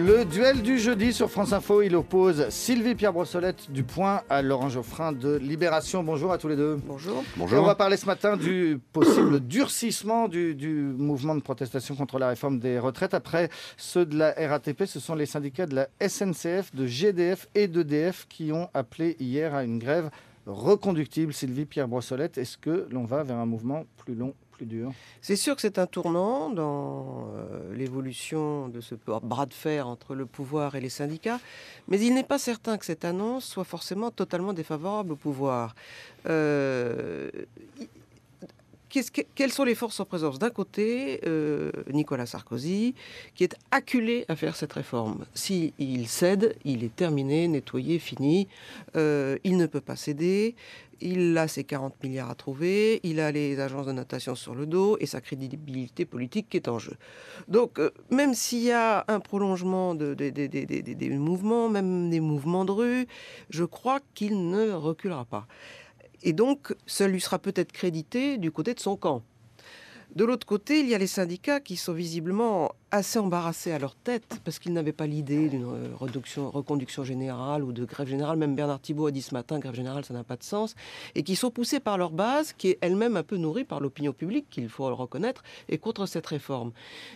Le duel du jeudi sur France Info, il oppose Sylvie Pierre Brossolette du Point à Laurent Geoffrin de Libération. Bonjour à tous les deux. Bonjour. Et on va parler ce matin du possible durcissement du mouvement de protestation contre la réforme des retraites. Après ceux de la RATP, ce sont les syndicats de la SNCF, de GDF et d'EDF qui ont appelé hier à une grève reconductible. Sylvie Pierre Brossolette, est-ce que l'on va vers un mouvement plus long, plus dur ? C'est sûr que c'est un tournant dans l'évolution de ce bras de fer entre le pouvoir et les syndicats, mais il n'est pas certain que cette annonce soit forcément totalement défavorable au pouvoir. Quelles sont les forces en présence? D'un côté, Nicolas Sarkozy, qui est acculé à faire cette réforme. S'il cède, il est terminé, nettoyé, fini. Il ne peut pas céder. Il a ses 40 milliards à trouver, il a les agences de notation sur le dos et sa crédibilité politique qui est en jeu. Donc, même s'il y a un prolongement des mouvements, même des mouvements de rue, je crois qu'il ne reculera pas. Et donc, ça lui sera peut-être crédité du côté de son camp. De l'autre côté, il y a les syndicats qui sont visiblement assez embarrassés à leur tête parce qu'ils n'avaient pas l'idée d'une reconduction générale ou de grève générale. Même Bernard Thibault a dit ce matin, grève générale, ça n'a pas de sens. Et qui sont poussés par leur base, qui est elle-même un peu nourrie par l'opinion publique, qu'il faut le reconnaître, et contre cette réforme.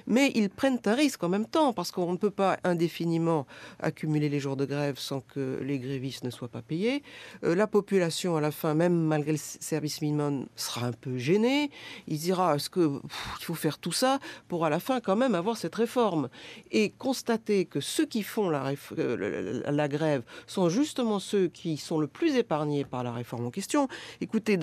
Mais ils prennent un risque en même temps parce qu'on ne peut pas indéfiniment accumuler les jours de grève sans que les grévistes ne soient pas payés. La population, à la fin, même malgré le service minimum, sera un peu gênée. Il se dira, est-ce qu'il faut faire tout ça pour à la fin quand même avoir cette réforme? Et constater que ceux qui font la grève sont justement ceux qui sont le plus épargnés par la réforme en question. Écoutez,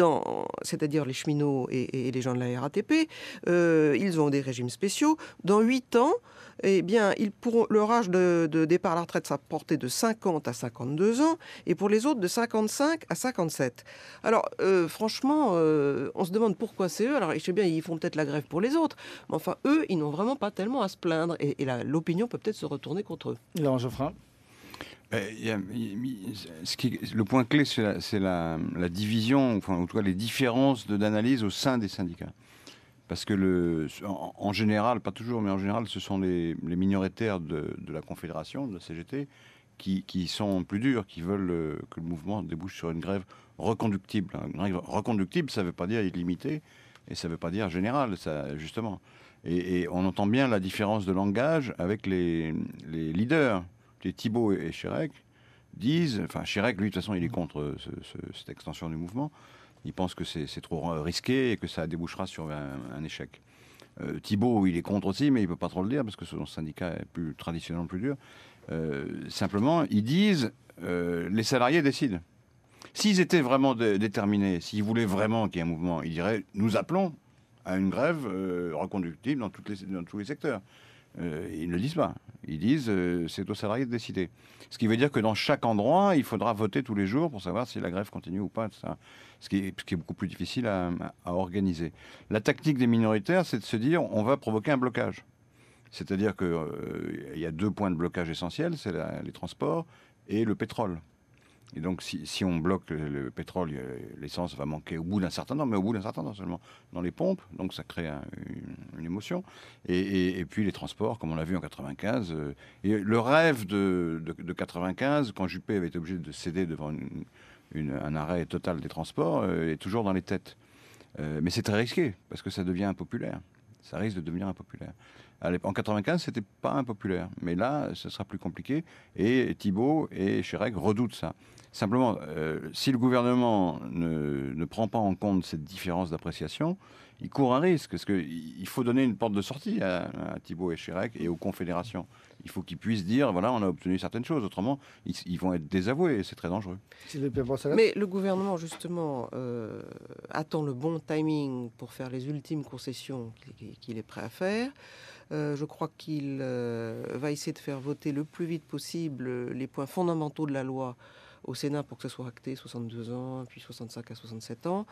c'est-à-dire les cheminots et les gens de la RATP, ils ont des régimes spéciaux. Dans 8 ans, eh bien, leur âge de départ à la retraite sera porté de 50 à 52 ans, et pour les autres, de 55 à 57. Alors, franchement, on se demande pourquoi c'est eux. Alors, je sais bien, ils font peut-être la grève pour les autres, mais enfin, eux, ils n'ont vraiment pas tellement à se plaindre, et l'opinion peut peut-être se retourner contre eux. Laurent Geoffrin. Le point clé, c'est la division, enfin, en tout cas les différences d'analyse au sein des syndicats. Parce que en général, pas toujours, mais en général, ce sont les minoritaires de la Confédération, de la CGT, qui sont plus durs, qui veulent que le mouvement débouche sur une grève reconductible. Une grève reconductible, ça ne veut pas dire illimité, et ça ne veut pas dire général, ça, justement. Et on entend bien la différence de langage avec les leaders. Les Thibault et Chérèque disent... Enfin, Chérèque, lui, de toute façon, il est contre cette extension du mouvement. Il pense que c'est trop risqué et que ça débouchera sur un échec. Thibault, il est contre aussi, mais il ne peut pas trop le dire parce que son syndicat est plus traditionnellement plus dur. Simplement, ils disent les salariés décident. S'ils étaient vraiment déterminés, s'ils voulaient vraiment qu'il y ait un mouvement, ils diraient nous appelons à une grève reconductible dans tous les secteurs. Ils ne le disent pas. Ils disent c'est aux salariés de décider. Ce qui veut dire que dans chaque endroit, il faudra voter tous les jours pour savoir si la grève continue ou pas. Ce qui est beaucoup plus difficile à organiser. La tactique des minoritaires, c'est de se dire on va provoquer un blocage. C'est-à-dire qu'il y a 2 points de blocage essentiels, c'est les transports et le pétrole. Et donc, si on bloque le pétrole, l'essence va manquer au bout d'un certain temps, mais au bout d'un certain temps seulement, dans les pompes. Donc, ça crée une émotion. Et puis, les transports, comme on l'a vu en 95. Et le rêve de 95, quand Juppé avait été obligé de céder devant un arrêt total des transports, est toujours dans les têtes. Mais c'est très risqué, parce que ça devient impopulaire. Ça risque de devenir impopulaire. En 95, c'était pas impopulaire. Mais là, ce sera plus compliqué. Et Thibault et Chérèque redoutent ça. Simplement, si le gouvernement ne prend pas en compte cette différence d'appréciation, il court un risque. Parce qu'il faut donner une porte de sortie à Thibault et Chérèque et aux confédérations. Il faut qu'ils puissent dire, voilà, on a obtenu certaines choses. Autrement, ils vont être désavoués et c'est très dangereux. Mais le gouvernement, justement, attend le bon timing pour faire les ultimes concessions qu'il est prêt à faire. Je crois qu'il va essayer de faire voter le plus vite possible les points fondamentaux de la loi au Sénat pour que ce soit acté 62 ans, puis 65 à 67 ans.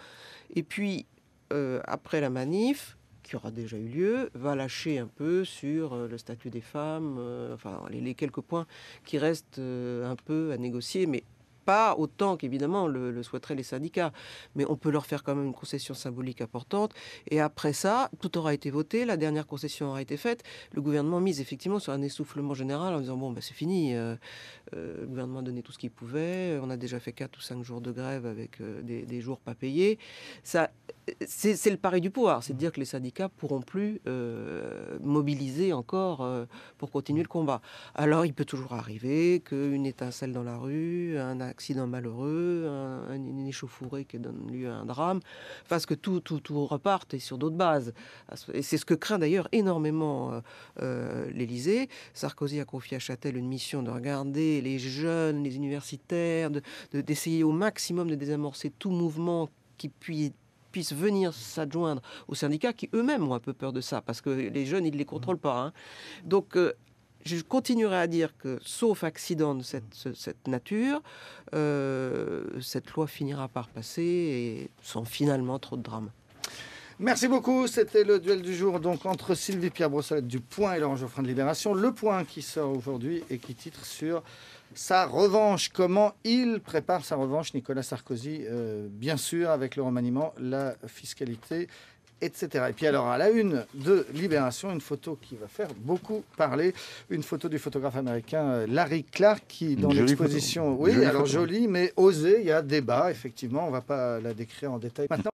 Et puis, après la manif, qui aura déjà eu lieu, va lâcher un peu sur le statut des femmes, enfin les quelques points qui restent un peu à négocier, mais pas autant qu'évidemment le souhaiteraient les syndicats. Mais on peut leur faire quand même une concession symbolique importante. Et après ça, tout aura été voté, la dernière concession aura été faite. Le gouvernement mise effectivement sur un essoufflement général en disant bon, c'est fini. Le gouvernement a donné tout ce qu'il pouvait. On a déjà fait 4 ou 5 jours de grève avec des jours pas payés. Ça, c'est le pari du pouvoir. C'est de dire que les syndicats pourront plus mobiliser encore pour continuer le combat. Alors, il peut toujours arriver qu'une étincelle dans la rue, un accident malheureux, une échauffourée qui donne lieu à un drame, fasse que tout reparte et sur d'autres bases. Et c'est ce que craint d'ailleurs énormément l'Élysée. Sarkozy a confié à Châtel une mission de regarder les jeunes, les universitaires, d'essayer au maximum de désamorcer tout mouvement qui puissent venir s'adjoindre aux syndicats qui eux-mêmes ont un peu peur de ça, parce que les jeunes, ils ne les contrôlent pas. Hein. Donc, je continuerai à dire que, sauf accident de cette nature, cette loi finira par passer et sans finalement trop de drames. Merci beaucoup. C'était le duel du jour donc entre Sylvie Pierre Brossolette du Point et Laurent Geoffrin de Libération. Le Point qui sort aujourd'hui et qui titre sur sa revanche. Comment il prépare sa revanche, Nicolas Sarkozy, bien sûr, avec le remaniement, la fiscalité, etc. Et puis alors, à la une de Libération, une photo qui va faire beaucoup parler, une photo du photographe américain Larry Clark qui, dans l'exposition... Oui, alors jolie, mais osée, il y a débat, effectivement, on ne va pas la décrire en détail maintenant.